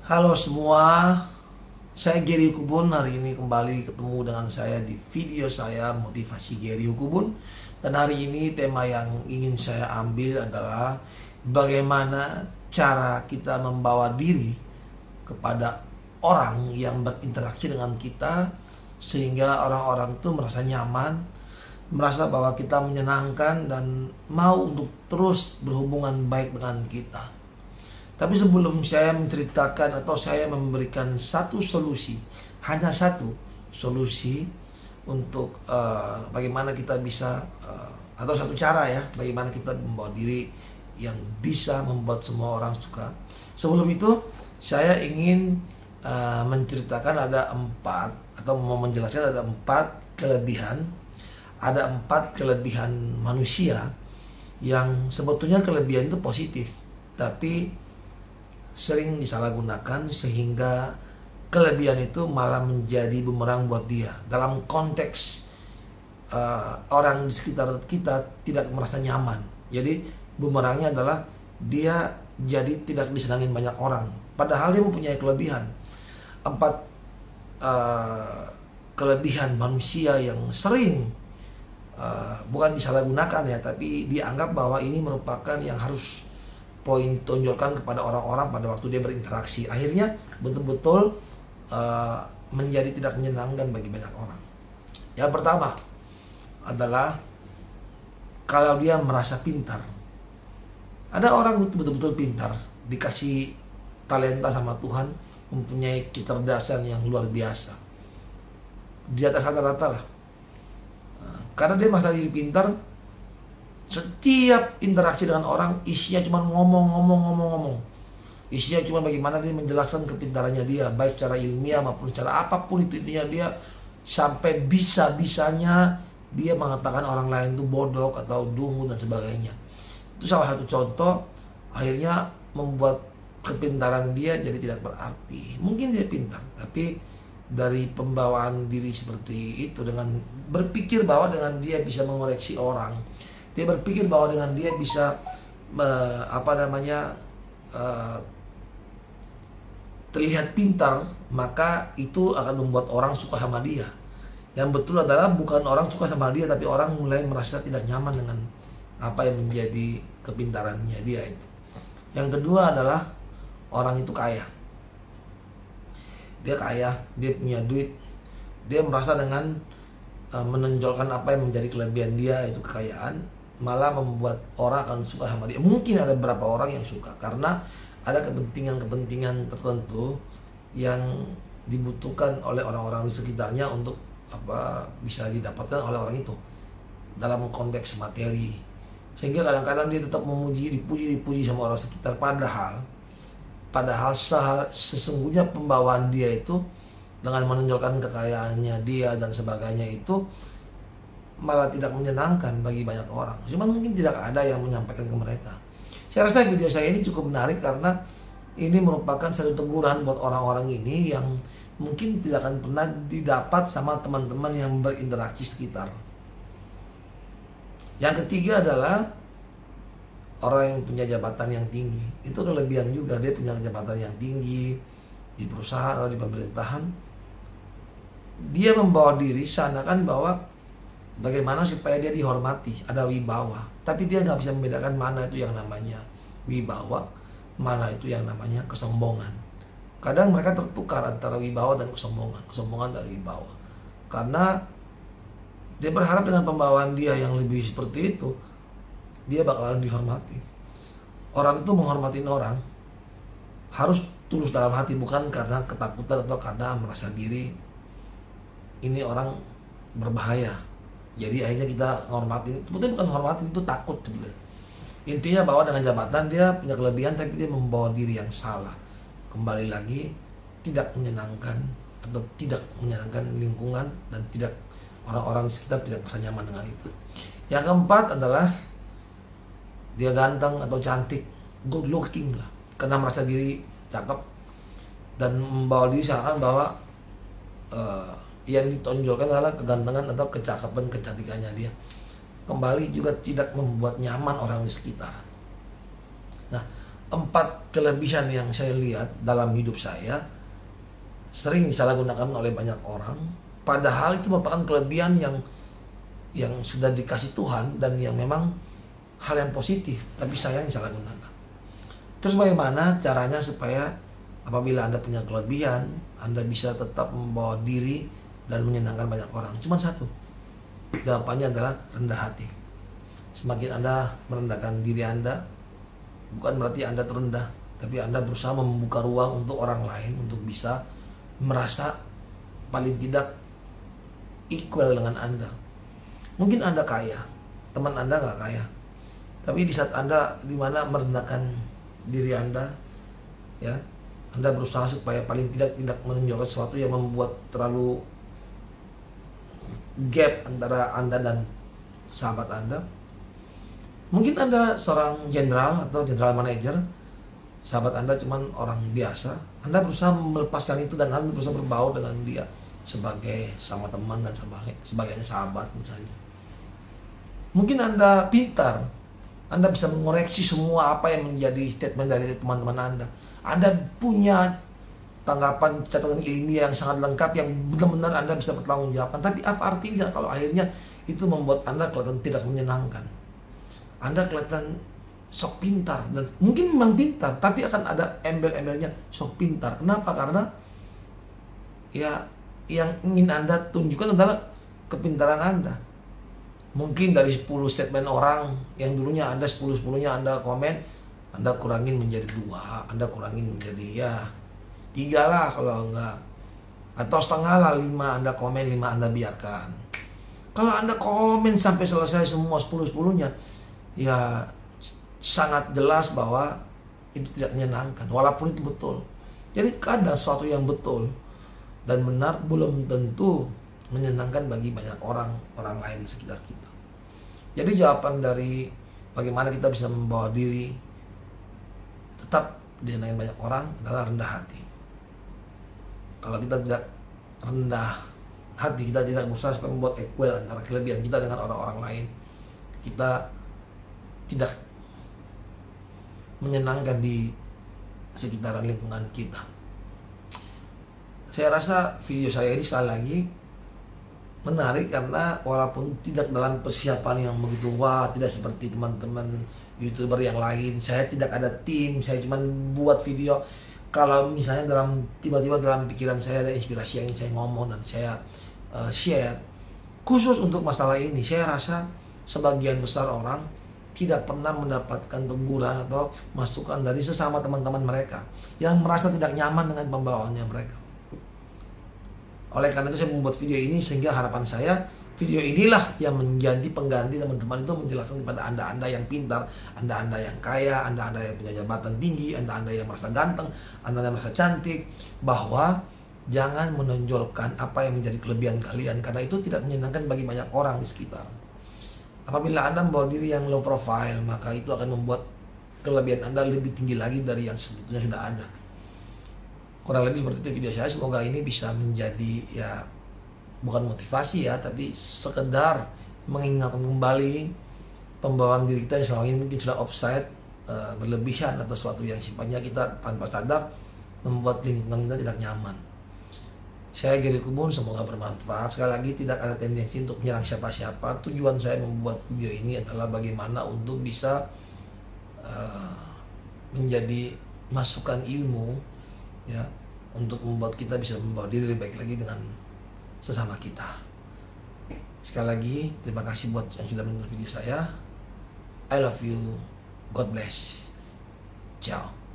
Halo semua, saya Gary Ukubun. Hari ini kembali ketemu dengan saya di video saya Motivasi Gary Ukubun. Dan hari ini tema yang ingin saya ambil adalah bagaimana cara kita membawa diri kepada orang yang berinteraksi dengan kita, sehingga orang-orang itu merasa nyaman, merasa bahwa kita menyenangkan dan mau untuk terus berhubungan baik dengan kita. Tapi sebelum saya menceritakan atau saya memberikan satu solusi, hanya satu solusi untuk bagaimana kita bisa atau satu cara ya, bagaimana kita membawa diri yang bisa membuat semua orang suka. Sebelum itu saya ingin menceritakan ada empat, atau mau menjelaskan ada empat kelebihan. Ada empat kelebihan manusia yang sebetulnya kelebihan itu positif, tapi sering disalahgunakan sehingga kelebihan itu malah menjadi bumerang buat dia. Dalam konteks orang di sekitar kita tidak merasa nyaman. Jadi bumerangnya adalah dia jadi tidak disenangin banyak orang. Padahal dia mempunyai kelebihan. Empat kelebihan manusia yang sering bukan disalahgunakan ya, tapi dianggap bahwa ini merupakan yang harus poin tonjolkan kepada orang-orang pada waktu dia berinteraksi. Akhirnya betul-betul menjadi tidak menyenangkan bagi banyak orang. Yang pertama adalah kalau dia merasa pintar. Ada orang betul-betul pintar, dikasih talenta sama Tuhan, mempunyai kecerdasan yang luar biasa, di atas rata-rata lah. Karena dia merasa diri pintar, setiap interaksi dengan orang isinya cuma ngomong. Isinya cuma bagaimana dia menjelaskan kepintarannya dia, baik secara ilmiah maupun secara apapun itu intinya dia, sampai bisa-bisanya dia mengatakan orang lain itu bodoh atau dungu dan sebagainya. Itu salah satu contoh akhirnya membuat kepintaran dia jadi tidak berarti. Mungkin dia pintar, tapi dari pembawaan diri seperti itu, dengan berpikir bahwa dengan dia bisa mengoreksi orang, dia berpikir bahwa dengan dia bisa terlihat pintar, maka itu akan membuat orang suka sama dia. Yang betul adalah bukan orang suka sama dia, tapi orang mulai merasa tidak nyaman dengan apa yang menjadi kepintarannya dia itu. Yang kedua adalah orang itu kaya. Dia kaya, dia punya duit, dia merasa dengan menonjolkan apa yang menjadi kelebihan dia, itu kekayaan, malah membuat orang akan suka sama dia. Mungkin ada beberapa orang yang suka karena ada kepentingan-kepentingan tertentu yang dibutuhkan oleh orang-orang di sekitarnya untuk bisa didapatkan oleh orang itu dalam konteks materi, sehingga kadang-kadang dia tetap dipuji sama orang sekitar, padahal sesungguhnya pembawaan dia itu dengan menonjolkan kekayaannya dia dan sebagainya itu malah tidak menyenangkan bagi banyak orang. Cuman mungkin tidak ada yang menyampaikan ke mereka. Saya rasa video saya ini cukup menarik karena ini merupakan satu teguran buat orang-orang ini yang mungkin tidak akan pernah didapat sama teman-teman yang berinteraksi sekitar. Yang ketiga adalah orang yang punya jabatan yang tinggi. Itu kelebihan juga, dia punya jabatan yang tinggi di perusahaan atau di pemerintahan. Dia membawa diri seakan bahwa bagaimana supaya dia dihormati, ada wibawa. Tapi dia nggak bisa membedakan mana itu yang namanya wibawa, mana itu yang namanya kesombongan. Kadang mereka tertukar antara wibawa dan kesombongan dari wibawa. Karena dia berharap dengan pembawaan dia yang lebih seperti itu, dia bakalan dihormati. Orang itu menghormatin orang harus tulus dalam hati, bukan karena ketakutan atau karena merasa diri ini orang berbahaya. Jadi akhirnya kita hormatin. Sebetulnya bukan hormatin, itu takut sebenarnya. Intinya bahwa dengan jabatan dia punya kelebihan, tapi dia membawa diri yang salah. Kembali lagi, tidak menyenangkan atau tidak menyenangkan lingkungan, dan tidak orang-orang sekitar tidak merasa nyaman dengan itu. Yang keempat adalah dia ganteng atau cantik, good looking lah, karena merasa diri cakep dan membawa diri seakan bahwa yang ditonjolkan adalah kegantengan atau kecakapan, kecantikannya dia. Kembali juga tidak membuat nyaman orang di sekitar. Nah, 4 kelebihan yang saya lihat dalam hidup saya sering disalahgunakan oleh banyak orang, padahal itu merupakan kelebihan yang sudah dikasih Tuhan dan yang memang hal yang positif, tapi sayang disalahgunakan. Terus bagaimana caranya supaya apabila Anda punya kelebihan, Anda bisa tetap membawa diri dan menyenangkan banyak orang? Cuma satu, jawabannya adalah rendah hati. Semakin Anda merendahkan diri Anda, bukan berarti Anda terendah, tapi Anda berusaha membuka ruang untuk orang lain untuk bisa merasa paling tidak equal dengan Anda. Mungkin Anda kaya, teman Anda nggak kaya, tapi di saat Anda dimana merendahkan diri Anda, ya, Anda berusaha supaya paling tidak menunjukkan sesuatu yang membuat terlalu gap antara Anda dan sahabat Anda. Mungkin Anda seorang jenderal atau general manager, sahabat Anda cuman orang biasa. Anda berusaha melepaskan itu dan Anda berusaha berbaur dengan dia sebagai sama teman dan sebagainya, sahabat misalnya. Mungkin Anda pintar, Anda bisa mengoreksi semua apa yang menjadi statement dari teman-teman Anda. Anda punya tanggapan catatan ilmiah yang sangat lengkap yang benar-benar Anda bisa bertanggungjawabkan. Tapi apa artinya kalau akhirnya itu membuat Anda kelihatan tidak menyenangkan? Anda kelihatan sok pintar, dan mungkin memang pintar, tapi akan ada embel-embelnya sok pintar. Kenapa? Karena ya yang ingin Anda tunjukkan adalah kepintaran Anda. Mungkin dari 10 statement orang yang dulunya Anda 10-10-nya Anda komen, Anda kurangin menjadi 2, Anda kurangin menjadi ya 3 lah kalau enggak, atau setengah lah, 5 Anda komen, 5 Anda biarkan. Kalau Anda komen sampai selesai semua 10-10-nya, ya sangat jelas bahwa itu tidak menyenangkan, walaupun itu betul. Jadi kadang sesuatu yang betul dan benar belum tentu menyenangkan bagi banyak orang lain di sekitar kita. Jadi jawaban dari bagaimana kita bisa membawa diri tetap disenangi banyak orang adalah rendah hati. Kalau kita tidak rendah hati, kita tidak berusaha supaya membuat equal antara kelebihan kita dengan orang-orang lain, kita tidak menyenangkan di sekitaran lingkungan kita. Saya rasa video saya ini sekali lagi menarik karena walaupun tidak dalam persiapan yang begitu tidak seperti teman-teman YouTuber yang lain. Saya tidak ada tim, saya cuma buat video. Kalau misalnya tiba-tiba dalam pikiran saya ada inspirasi yang saya ngomong dan saya share khusus untuk masalah ini, saya rasa sebagian besar orang tidak pernah mendapatkan teguran atau masukan dari sesama teman-teman mereka yang merasa tidak nyaman dengan pembawaannya mereka. Oleh karena itu saya membuat video ini, sehingga harapan saya video inilah yang menjadi pengganti teman-teman itu menjelaskan kepada Anda yang pintar, Anda yang kaya, Anda yang punya jabatan tinggi, Anda yang merasa ganteng, Anda yang merasa cantik, bahwa jangan menonjolkan apa yang menjadi kelebihan kalian, karena itu tidak menyenangkan bagi banyak orang di sekitar. Apabila Anda membawa diri yang low profile, maka itu akan membuat kelebihan Anda lebih tinggi lagi dari yang sebetulnya sudah ada. Kurang lebih seperti itu video saya. Semoga ini bisa menjadi ya bukan motivasi ya, tapi sekedar mengingatkan kembali pembawaan diri kita yang selama ini mungkin sudah offside, berlebihan, atau sesuatu yang sifatnya kita tanpa sadar membuat lingkungan kita tidak nyaman. Saya Gary Kubun, semoga bermanfaat. Sekali lagi, tidak ada tendensi untuk menyerang siapa-siapa. Tujuan saya membuat video ini adalah bagaimana untuk bisa menjadi masukan ilmu, ya, untuk membuat kita bisa membawa diri lebih baik lagi dengan sesama kita. Sekali lagi, terima kasih buat yang sudah menonton video saya. I love you. God bless. Ciao.